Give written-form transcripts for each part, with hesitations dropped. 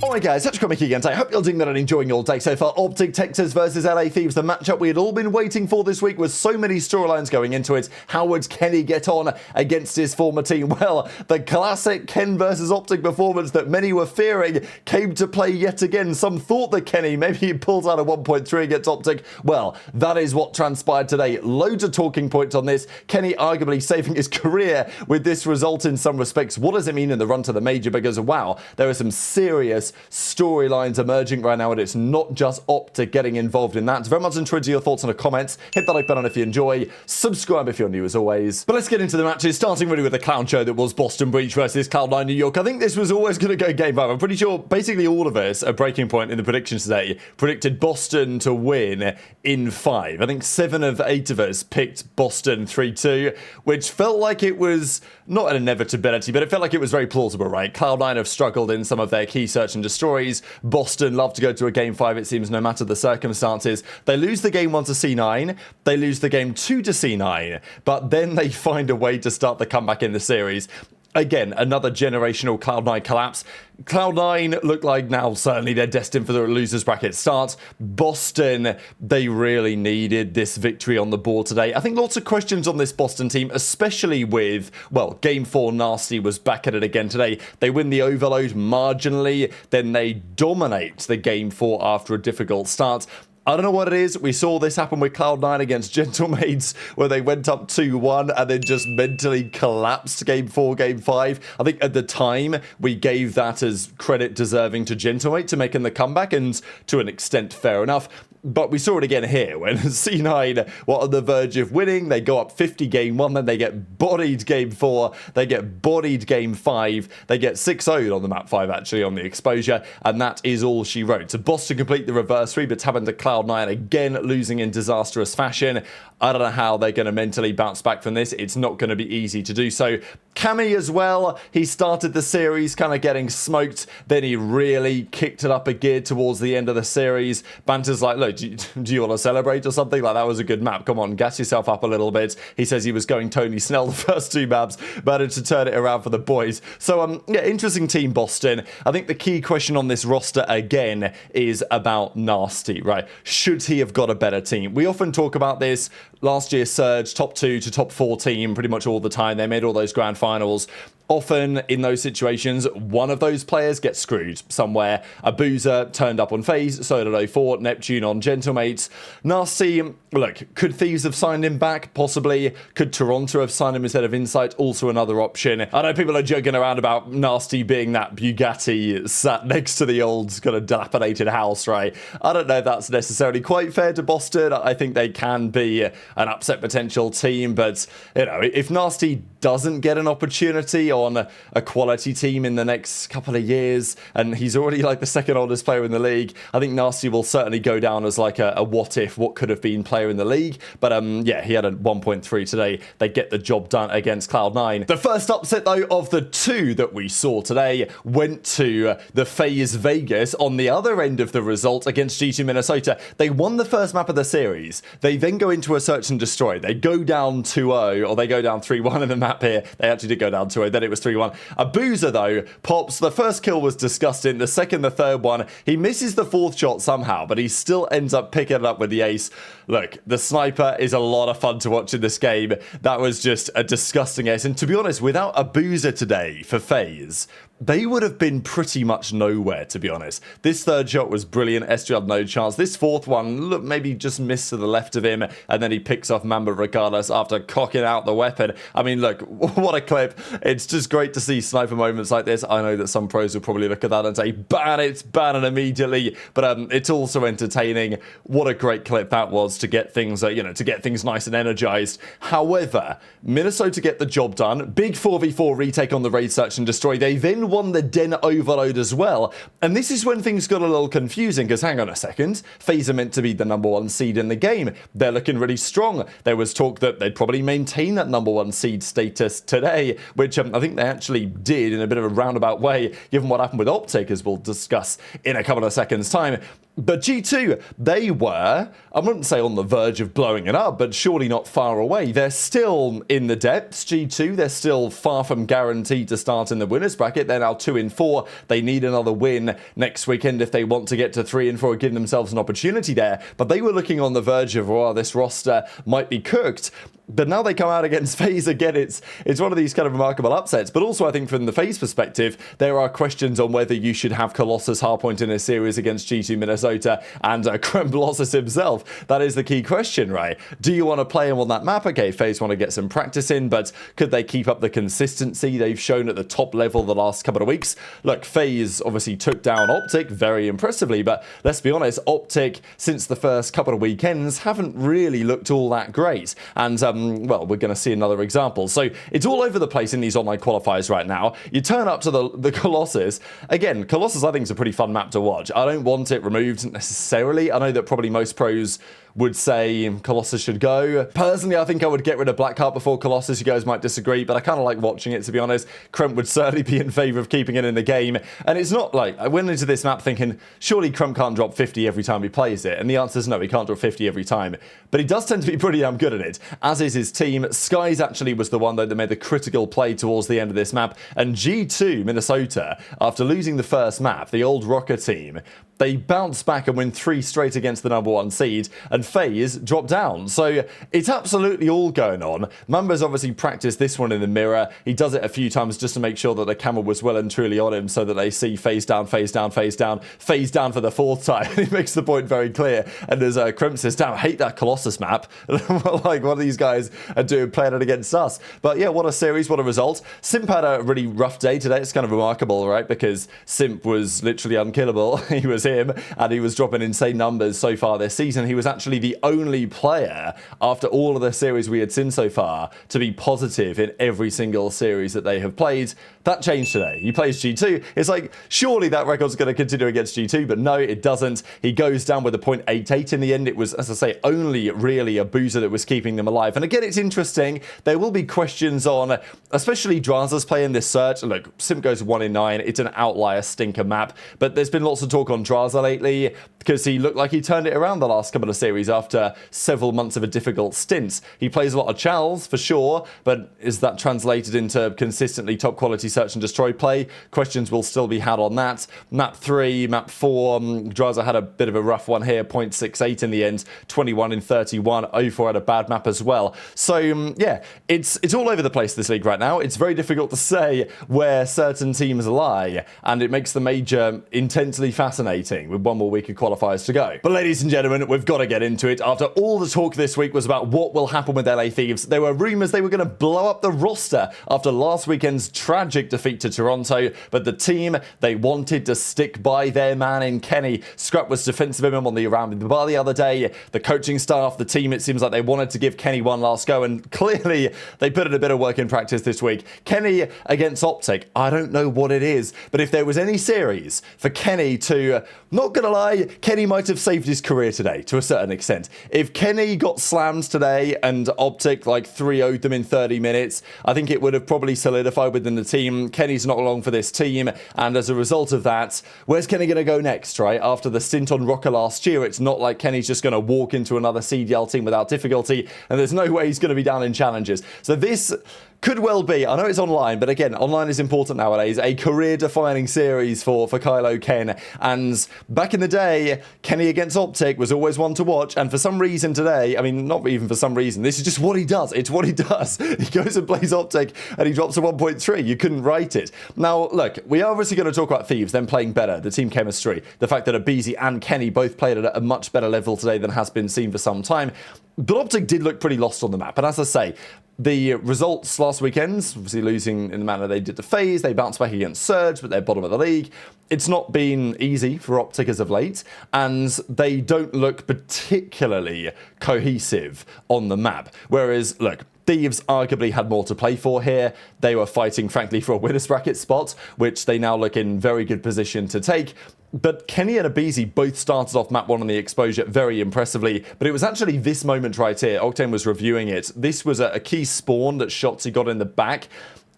Alright guys, TacticalRab again. I hope you're doing that and enjoying your day so far. OpTic Texas versus LA Thieves, the matchup we had all been waiting for this week with so many storylines going into it. How would Kenny get on against his former team? Well, the classic Ken versus OpTic performance that many were fearing came to play yet again. Some thought that Kenny, maybe he pulls out a 1.3 against OpTic. Well, that is what transpired today. Loads of talking points on this. Kenny arguably saving his career with this result in some respects. What does it mean in the run to the major? Because wow, there are some serious storylines emerging right now, and it's not just OpTic getting involved in that. Very much intrigued to your thoughts in the comments. Hit that like button if you enjoy. Subscribe if you're new as always. But let's get into the matches, starting really with the clown show that was Boston Breach versus Cloud9 New York. I think this was always going to go game 5. I'm pretty sure basically all of us at Breaking Point in the predictions today predicted Boston to win in 5. I think 7 of 8 of us picked Boston 3-2, which felt like it was not an inevitability, but it felt like it was very plausible, right? Cloud9 have struggled in some of their key search and destroy. Boston love to go to a game 5, it seems, no matter the circumstances. They lose the game 1 to C9, they lose the game 2 to C9, but then they find a way to start the comeback in the series. Again, another generational Cloud9 collapse. Cloud9 look like now certainly they're destined for the losers bracket start. Boston, they really needed this victory on the board today. I think lots of questions on this Boston team, especially with, well, game 4 Nasty was back at it again today. They win the overload marginally, then they dominate the game 4 after a difficult start. I don't know what it is. We saw this happen with Cloud9 against Gentlemates, where they went up 2-1 and then just mentally collapsed game 4, game 5. I think at the time, we gave that as credit deserving to Gentlemates to making the comeback, and to an extent, fair enough. But we saw it again here when C9 were on the verge of winning. They go up 50 game 1, then they get bodied game 4, they get bodied game 5, they get 6-0'd on the map 5 actually on the exposure, and that is all she wrote. So Boston complete the reverse sweep, it's happened to Cloud9 again, losing in disastrous fashion. I don't know how they're going to mentally bounce back from this. It's not going to be easy to do so. Cammy as well, he started the series kind of getting smoked, then he really kicked it up a gear towards the end of the series. Banter's like, look, do you want to celebrate or something? Like, that was a good map. Come on, gas yourself up a little bit. He says he was going Tony Snell the first 2 maps, managed to turn it around for the boys. So, yeah, interesting team, Boston. I think the key question on this roster, again, is about Nasty, right? Should he have got a better team? We often talk about this. Last year, Surge, top 2 to top 4 team pretty much all the time. They made all those grand finals. Often in those situations, one of those players gets screwed somewhere. Abuzah turned up on FaZe, so did 04, Neptune on Gentlemates. Nasty, look, could Thieves have signed him back? Possibly. Could Toronto have signed him instead of Insight? Also another option. I know people are joking around about Nasty being that Bugatti sat next to the old kind of dilapidated house, right? I don't know if that's necessarily quite fair to Boston. I think they can be an upset potential team, but, you know, if Nasty doesn't get an opportunity on a quality team in the next couple of years, and he's already like the second oldest player in the league, I think Nasty will certainly go down as like a what if, what could have been player in the league. But yeah, he had a 1.3 today. They get the job done against Cloud9. The first upset though of the 2 that we saw today went to the FaZe Vegas on the other end of the result against G2 Minnesota. They won the first map of the series. They then go into a search and destroy. They go down 2-0, or they go down 3-1 in the map here. They actually did go down 2-0, then it was 3-1. Abuzah though pops. The first kill was disgusting, the second, the third one, he misses the 4th shot somehow, but he still ends up picking it up with the ace. Look, the sniper is a lot of fun to watch in this game. That was just a disgusting ace, and to be honest, without Abuzah today for FaZe, they would have been pretty much nowhere, to be honest. This 3rd shot was brilliant. SG had no chance. This 4th one, look, maybe just missed to the left of him, and then he picks off Mamba regardless after cocking out the weapon. I mean, look, what a clip. It's just great to see sniper moments like this. I know that some pros will probably look at that and say, ban it immediately, but it's also entertaining. What a great clip that was to get things, you know, to get things nice and energized. However, Minnesota get the job done. Big 4v4 retake on the raid search and destroy. They then won the Den overload as well, and this is when things got a little confusing, because hang on a second, FaZe are meant to be the #1 seed in the game. They're looking really strong. There was talk that they'd probably maintain that #1 seed status today, which I think they actually did in a bit of a roundabout way, given what happened with OpTic, as we'll discuss in a couple of seconds time. But G2, they were, I wouldn't say on the verge of blowing it up, but surely not far away. They're still in the depths, G2. They're still far from guaranteed to start in the winners bracket. They're now 2-4. They need another win next weekend if they want to get to 3-4 and give themselves an opportunity there. But they were looking on the verge of, well, this roster might be cooked. But now they come out against FaZe again. It's one of these kind of remarkable upsets. But also, I think from the FaZe perspective, there are questions on whether you should have Colossus hardpoint in a series against G2 Minnesota and Kremblossus himself. That is the key question, right? Do you want to play him on that map? Okay, FaZe want to get some practice in, but could they keep up the consistency they've shown at the top level the last couple of weeks? Look, FaZe obviously took down OpTic very impressively, but let's be honest, OpTic, since the first couple of weekends, haven't really looked all that great. And, well, we're going to see another example. So it's all over the place in these online qualifiers right now. You turn up to the Colossus. Again, Colossus I think is a pretty fun map to watch. I don't want it removed necessarily. I know that probably most pros would say Colossus should go. Personally, I think I would get rid of Blackheart before Colossus. You guys might disagree, but I kind of like watching it, to be honest. Crump would certainly be in favor of keeping it in the game. And it's not like, I went into this map thinking, surely Crump can't drop 50 every time he plays it. And the answer is no, he can't drop 50 every time. But he does tend to be pretty damn good at it, as is his team. Skies actually was the one, though, that made the critical play towards the end of this map. And G2 Minnesota, after losing the first map, the old Rocker team, they bounce back and win 3 straight against the #1 seed, and FaZe drop down. So it's absolutely all going on. Mamba's obviously practiced this one in the mirror. He does it a few times just to make sure that the camera was well and truly on him, so that they see FaZe down, FaZe down, FaZe down, FaZe down for the 4th time. He makes the point very clear. And as Kremp says, damn, I hate that Colossus map. Like, what are these guys are doing playing it against us? But yeah, what a series, what a result. Simp had a really rough day today. It's kind of remarkable, right? Because Simp was literally unkillable. He was him, and he was dropping insane numbers so far this season. He was actually the only player after all of the series we had seen so far to be positive in every single series that they have played. That changed today. He plays G2. It's like, surely that record's going to continue against G2, but no, it doesn't. He goes down with a .88 in the end. It was, as I say, only really Abuzah that was keeping them alive. And again, it's interesting. There will be questions on, especially Drazah's play in this search. Look, Simp goes 1 in 9. It's an outlier stinker map, but there's been lots of talk on Drazah lately because he looked like he turned it around the last couple of series after several months of a difficult stint. He plays a lot of chals for sure, but is that translated into consistently top quality search and destroy play? Questions will still be had on that. Map 3, map 4, Drazah had a bit of a rough one here, .68 in the end, 21 in 31. 0-4 had a bad map as well. So yeah, it's all over the place this league right now. It's very difficult to say where certain teams lie, and it makes the major intensely fascinating with one more week of qualifiers to go. But ladies and gentlemen, we've got to get into it. After all the talk this week was about what will happen with LA Thieves, there were rumours they were going to blow up the roster after last weekend's tragic defeat to Toronto, but the team, they wanted to stick by their man in Kenny. Scrap was defensive of him on the around the bar the other day. The coaching staff, the team, it seems like they wanted to give Kenny one last go, and clearly they put in a bit of work in practice this week. Kenny against OpTic, I don't know what it is, but if there was any series for Kenny to, not gonna lie, Kenny might have saved his career today to a certain extent. If Kenny got SLAMS today and OpTic like 3-0'd them in 30 minutes, I think it would have probably solidified within the team. Kenny's not long for this team, and as a result of that, where's Kenny gonna go next, right? After the stint on Rocker last year, it's not like Kenny's just gonna walk into another CDL team without difficulty, and there's no way he's gonna be down in challenges. So this could well be, I know it's online, but again, online is important nowadays, a career-defining series for Kylo Ken. And back in the day, Kenny against OpTic was always one to watch, and for some reason today, I mean, not even for some reason, this is just what he does. It's what he does. He goes and plays OpTic, and he drops a 1.3. You couldn't write it. Now, look, we are obviously going to talk about Thieves, them playing better, the team chemistry, the fact that aBeZy and Kenny both played at a much better level today than has been seen for some time. But OpTic did look pretty lost on the map, and as I say, the results last weekend, obviously losing in the manner they did to FaZe, they bounced back against Surge, but they're bottom of the league. It's not been easy for OpTic as of late, and they don't look particularly cohesive on the map. Whereas, look, Thieves arguably had more to play for here. They were fighting, frankly, for a winner's bracket spot, which they now look in very good position to take. But Kenny and aBeZy both started off map 1 on the exposure very impressively, but it was actually this moment right here. Octane was reviewing it. This was a key spawn that Shotzzy got in the back.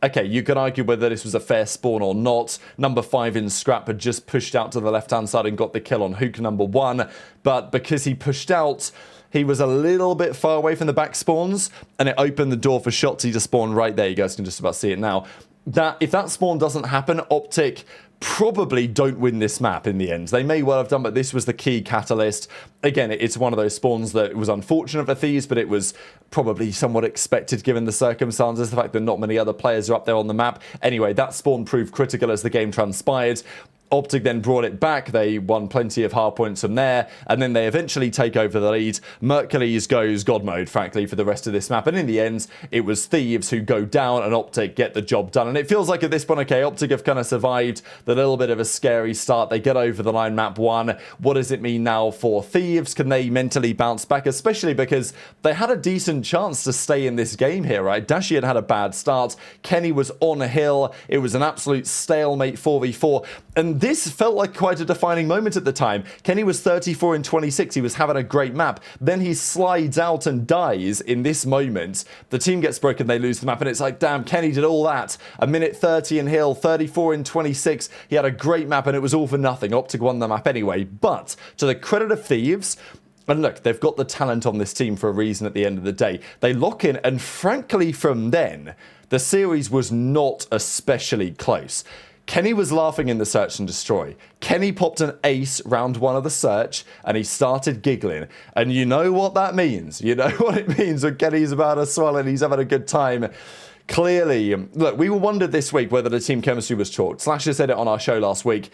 okay, you can argue whether this was a fair spawn or not. Number 5 in Scrap had just pushed out to the left-hand side and got the kill on Huke number 1. But because he pushed out, he was a little bit far away from the back spawns, and it opened the door for Shotzzy to spawn right there. You guys can just about see it now. If that spawn doesn't happen, OpTic probably don't win this map in the end. They may well have done, but this was the key catalyst. Again, it's one of those spawns that was unfortunate for Thieves, but it was probably somewhat expected given the circumstances, the fact that not many other players are up there on the map. Anyway, that spawn proved critical as the game transpired. OpTic then brought it back. They won plenty of hard points from there, and then they eventually take over the lead. Mercules goes God mode, frankly, for the rest of this map, and in the end, it was Thieves who go down and OpTic get the job done. And it feels like at this point, okay, OpTic have kind of survived the little bit of a scary start. They get over the line map 1. What does it mean now for Thieves? Can they mentally bounce back, especially because they had a decent chance to stay in this game here, right? Dashy had a bad start. Kenny was on a hill. It was an absolute stalemate 4v4, and this felt like quite a defining moment at the time. Kenny was 34 in 26. He was having a great map. Then he slides out and dies in this moment. The team gets broken. They lose the map. And it's like, damn, Kenny did all that. A minute 30 in hill, 34 in 26. He had a great map and it was all for nothing. OpTic won the map anyway. But to the credit of Thieves, and look, they've got the talent on this team for a reason at the end of the day. They lock in, and frankly, from then, the series was not especially close. Kenny was laughing in the search and destroy. Kenny popped an ace round 1 of the search, and he started giggling. And you know what that means. You know what it means when Kenny's about to swallow and he's having a good time. Clearly, look, we wondered this week whether the team chemistry was chalked. Slasher said it on our show last week.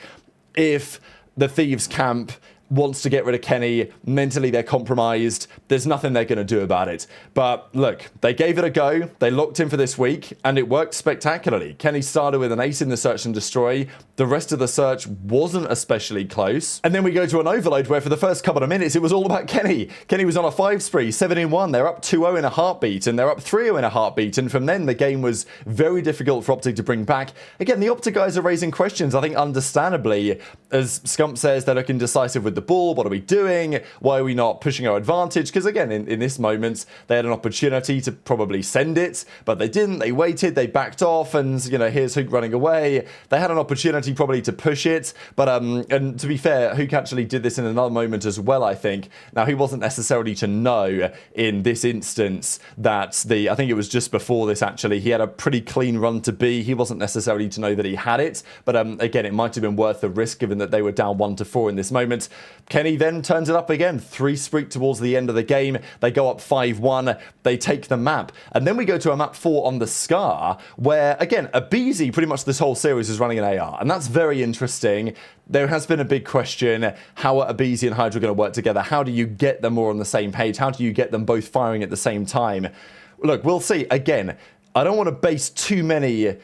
If the Thieves camp wants to get rid of Kenny, mentally they're compromised, there's nothing they're going to do about it. But look, they gave it a go, they locked in for this week, and it worked spectacularly. Kenny started with an ace in the search and destroy. The rest of the search wasn't especially close. And then we go to an overload where for the first couple of minutes it was all about Kenny. Kenny was on a 5 spree, 7 in 1, they're up 2-0 in a heartbeat, and they're up 3-0 in a heartbeat, and from then the game was very difficult for OpTic to bring back. Again, the OpTic guys are raising questions, I think understandably. As Scump says, they're looking decisive with the ball. What are we doing? Why are we not pushing our advantage? Because again, in this moment, they had an opportunity to probably send it, but they didn't. They waited, they backed off, and, you know, here's Huke running away. They had an opportunity probably to push it, but, and to be fair, Huke actually did this in another moment as well, I think. Now, he wasn't necessarily to know in this instance that I think it was just before this, actually, he had a pretty clean run to B. He wasn't necessarily to know that he had it, but again, it might have been worth the risk given that they were down 1-4 in this moment. Kenny then turns it up again, 3 spree towards the end of the game. They go up 5-1, they take the map. And then we go to a map 4 on the Scar, where, again, aBeZy pretty much this whole series is running an AR, and that's very interesting. There has been a big question, how are aBeZy and HyDra going to work together? How do you get them more on the same page? How do you get them both firing at the same time? Look, we'll see. Again, I don't want to base too many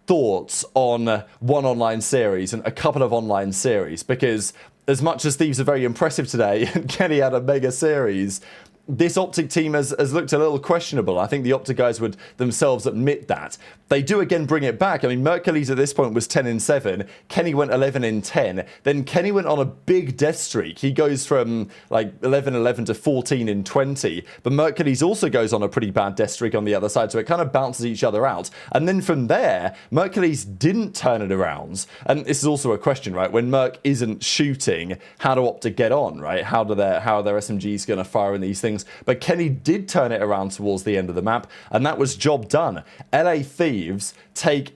thoughts on one online series and a couple of online series, because as much as Thieves are very impressive today and Kenny had a mega series, this OpTic team has looked a little questionable. I think the OpTic guys would themselves admit that. They do again bring it back. I mean, Mercules at this point was 10 in 7. Kenny went 11 in 10. Then Kenny went on a big death streak. He goes from like 11-11 to 14 in 20. But Mercules also goes on a pretty bad death streak on the other side. So it kind of bounces each other out. And then from there, Mercules didn't turn it around. And this is also a question, right? When Merc isn't shooting, how do OpTic get on, right? How are their SMGs going to fire in these things? But Kenny did turn it around towards the end of the map, and that was job done. LA Thieves take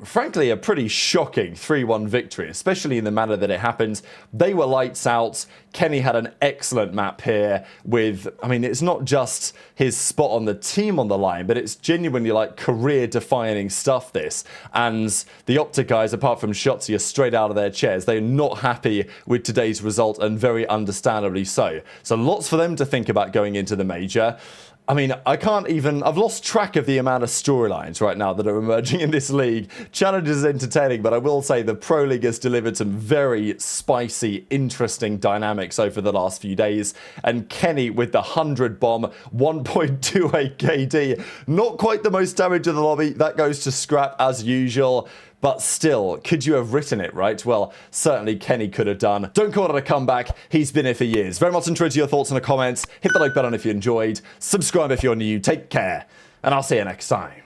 frankly, a pretty shocking 3-1 victory, especially in the manner that it happened. They were lights out. Kenny had an excellent map here with, I mean, it's not just his spot on the team on the line, but it's genuinely like career-defining stuff, this. And the OpTic guys, apart from Shotzzy, are straight out of their chairs. They're not happy with today's result, and very understandably so. So lots for them to think about going into the major. I mean, I've lost track of the amount of storylines right now that are emerging in this league. Challenge is entertaining, but I will say the Pro League has delivered some very spicy, interesting dynamics over the last few days. And Kenny with the 100 bomb, 1.28 KD. Not quite the most damage in the lobby. That goes to Scrap as usual. But still, could you have written it, right? Well, certainly Kenny could have done. Don't call it a comeback. He's been here for years. Very much enjoyed your thoughts in the comments. Hit the like button if you enjoyed. Subscribe if you're new. Take care. And I'll see you next time.